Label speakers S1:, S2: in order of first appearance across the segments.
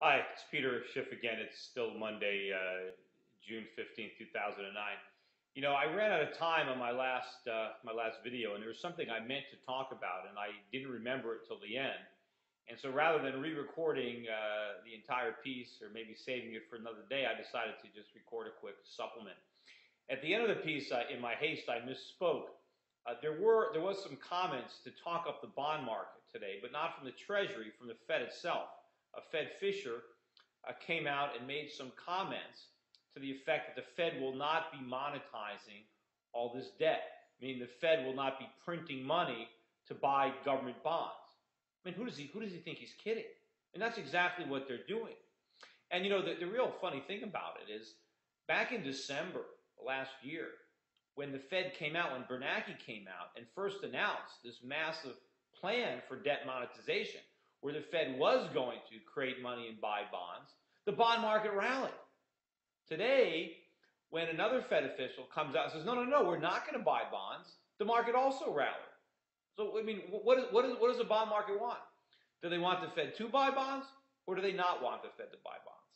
S1: Hi, it's Peter Schiff again. It's still Monday, June 15th, 2009. I ran out of time on my last video, and there was something I meant to talk about, and I didn't remember it till the end. And so rather than re-recording the entire piece or maybe saving it for another day, I decided to just record a quick supplement. At the end of the piece, in my haste, I misspoke. There was some comments to talk up the bond market today, but not from the Treasury, from the Fed itself. Fed Fisher came out and made some comments to the effect that the Fed will not be monetizing all this debt, meaning the Fed will not be printing money to buy government bonds. I mean, who does he think he's kidding? And that's exactly what they're doing. And the real funny thing about it is, back in December last year, when the Fed came out, when Bernanke came out and first announced this massive plan for debt monetization, where the Fed was going to create money and buy bonds, the bond market rallied. Today, when another Fed official comes out and says, no, we're not going to buy bonds, the market also rallied. So, I mean, what does the bond market want? Do they want the Fed to buy bonds, or do they not want the Fed to buy bonds?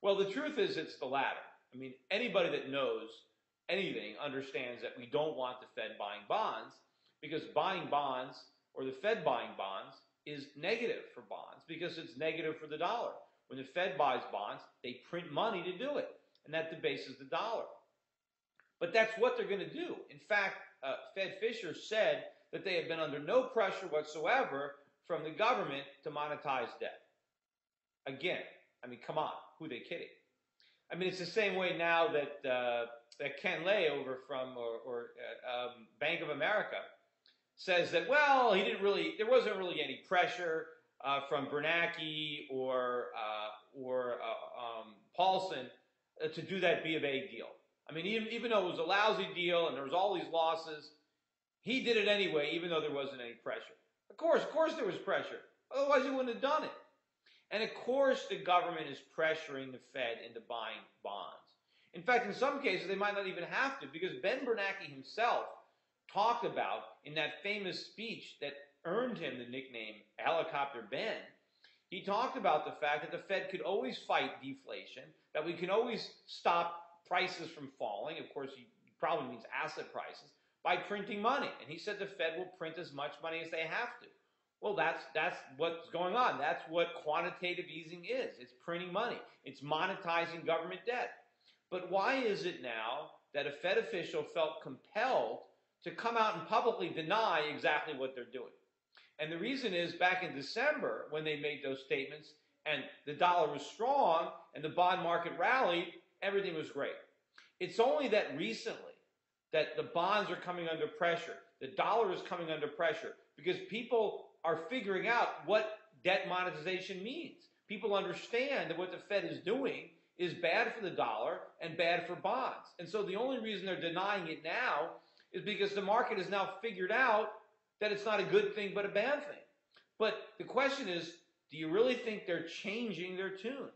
S1: Well, the truth is it's the latter. I mean, anybody that knows anything understands that we don't want the Fed buying bonds, because buying bonds, or the Fed buying bonds, is negative for bonds because it's negative for the dollar. When the Fed buys bonds, they print money to do it, and that debases the dollar. But that's what they're going to do. In fact, Fed Fisher said that they have been under no pressure whatsoever from the government to monetize debt. Again, I mean, come on, who are they kidding? I mean, it's the same way now that Ken Lay over from Bank of America says that, well, there wasn't really any pressure from Bernanke or Paulson to do that B of A deal. I mean, even though it was a lousy deal and there was all these losses, he did it anyway, even though there wasn't any pressure. Of course there was pressure. Otherwise, he wouldn't have done it. And of course, the government is pressuring the Fed into buying bonds. In fact, in some cases, they might not even have to, because Ben Bernanke himself talked about in that famous speech that earned him the nickname Helicopter Ben. He talked about the fact that the Fed could always fight deflation, that we can always stop prices from falling. Of course, he probably means asset prices, by printing money. And he said the Fed will print as much money as they have to. Well, that's what's going on. That's what quantitative easing is. It's printing money. It's monetizing government debt. But why is it now that a Fed official felt compelled to come out and publicly deny exactly what they're doing? And the reason is, back in December, when they made those statements and the dollar was strong and the bond market rallied, everything was great. It's only that recently that the bonds are coming under pressure, the dollar is coming under pressure, because people are figuring out what debt monetization means. People understand that what the Fed is doing is bad for the dollar and bad for bonds. And so the only reason they're denying it now is because the market has now figured out that it's not a good thing but a bad thing. But the question is, do you really think they're changing their tune?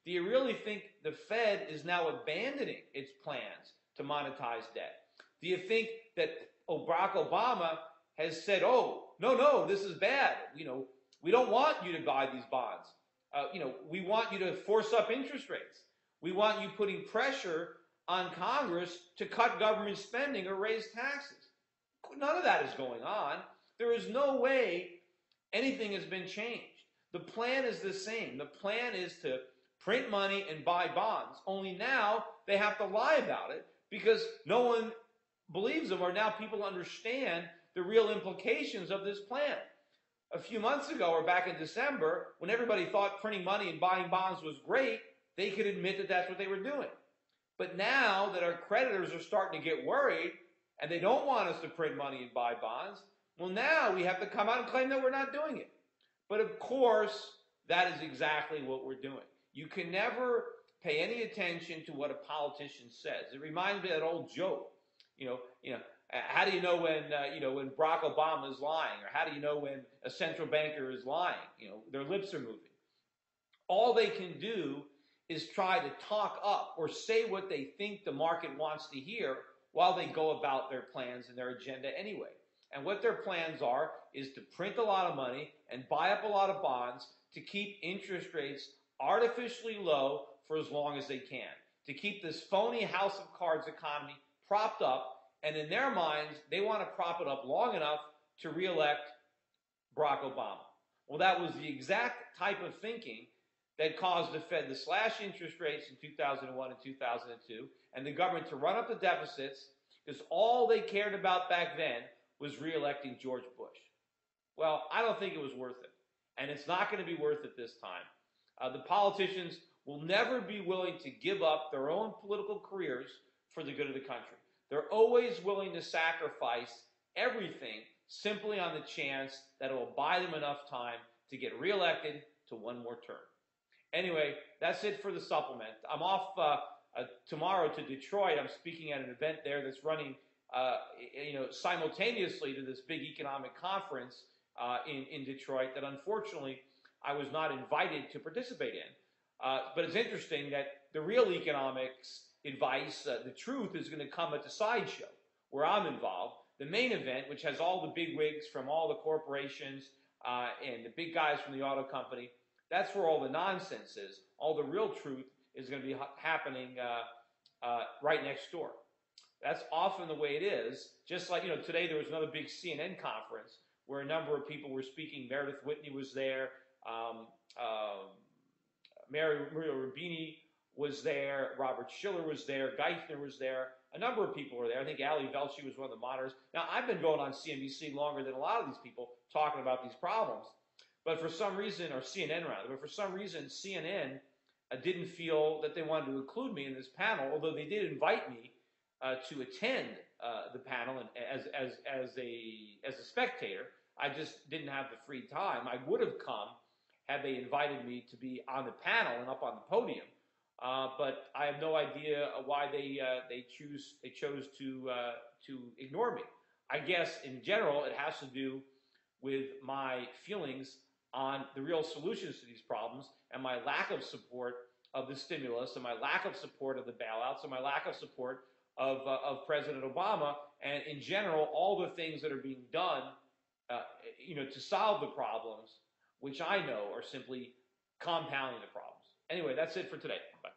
S1: Do you really think the Fed is now abandoning its plans to monetize debt? Do you think that Barack Obama has said, oh, no, this is bad. We don't want you to buy these bonds. We want you to force up interest rates. We want you putting pressure on Congress to cut government spending or raise taxes. None of that is going on. There is no way anything has been changed. The plan is the same. The plan is to print money and buy bonds. Only now they have to lie about it because no one believes them, or now people understand the real implications of this plan. A few months ago, or back in December, when everybody thought printing money and buying bonds was great, they could admit that that's what they were doing. But now that our creditors are starting to get worried and they don't want us to print money and buy bonds, well, now we have to come out and claim that we're not doing it. But of course, that is exactly what we're doing. You can never pay any attention to what a politician says. It reminds me of that old joke. How do you know when Barack Obama is lying, or how do you know when a central banker is lying? Their lips are moving. All they can do is try to talk up or say what they think the market wants to hear while they go about their plans and their agenda anyway. And what their plans are is to print a lot of money and buy up a lot of bonds to keep interest rates artificially low for as long as they can to keep this phony house of cards economy propped up. And in their minds, they want to prop it up long enough to reelect Barack Obama. Well, that was the exact type of thinking that caused the Fed to slash interest rates in 2001 and 2002 and the government to run up the deficits because all they cared about back then was reelecting George Bush. Well, I don't think it was worth it. And it's not going to be worth it this time. The politicians will never be willing to give up their own political careers for the good of the country. They're always willing to sacrifice everything simply on the chance that it will buy them enough time to get reelected to one more term. Anyway, that's it for the supplement. I'm off tomorrow to Detroit. I'm speaking at an event there that's running simultaneously to this big economic conference in Detroit that unfortunately I was not invited to participate in. But it's interesting that the real economics advice, the truth, is going to come at the sideshow where I'm involved. The main event, which has all the big wigs from all the corporations and the big guys from the auto company, that's where all the nonsense is. All the real truth is going to be happening right next door. That's often the way it is. Just like, today there was another big CNN conference where a number of people were speaking. Meredith Whitney was there. Mario Rubini was there. Robert Schiller was there. Geithner was there. A number of people were there. I think Ali Velshi was one of the monitors. Now, I've been going on CNBC longer than a lot of these people talking about these problems. But for some reason, or CNN rather, but for some reason, CNN didn't feel that they wanted to include me in this panel, although they did invite me to attend the panel and as a spectator. I just didn't have the free time. I would have come had they invited me to be on the panel and up on the podium. But I have no idea why they chose to ignore me. I guess in general it has to do with my feelings on the real solutions to these problems and my lack of support of the stimulus and my lack of support of the bailouts and my lack of support of President Obama and in general all the things that are being done to solve the problems, which I know are simply compounding the problems. Anyway, that's it for today. Bye.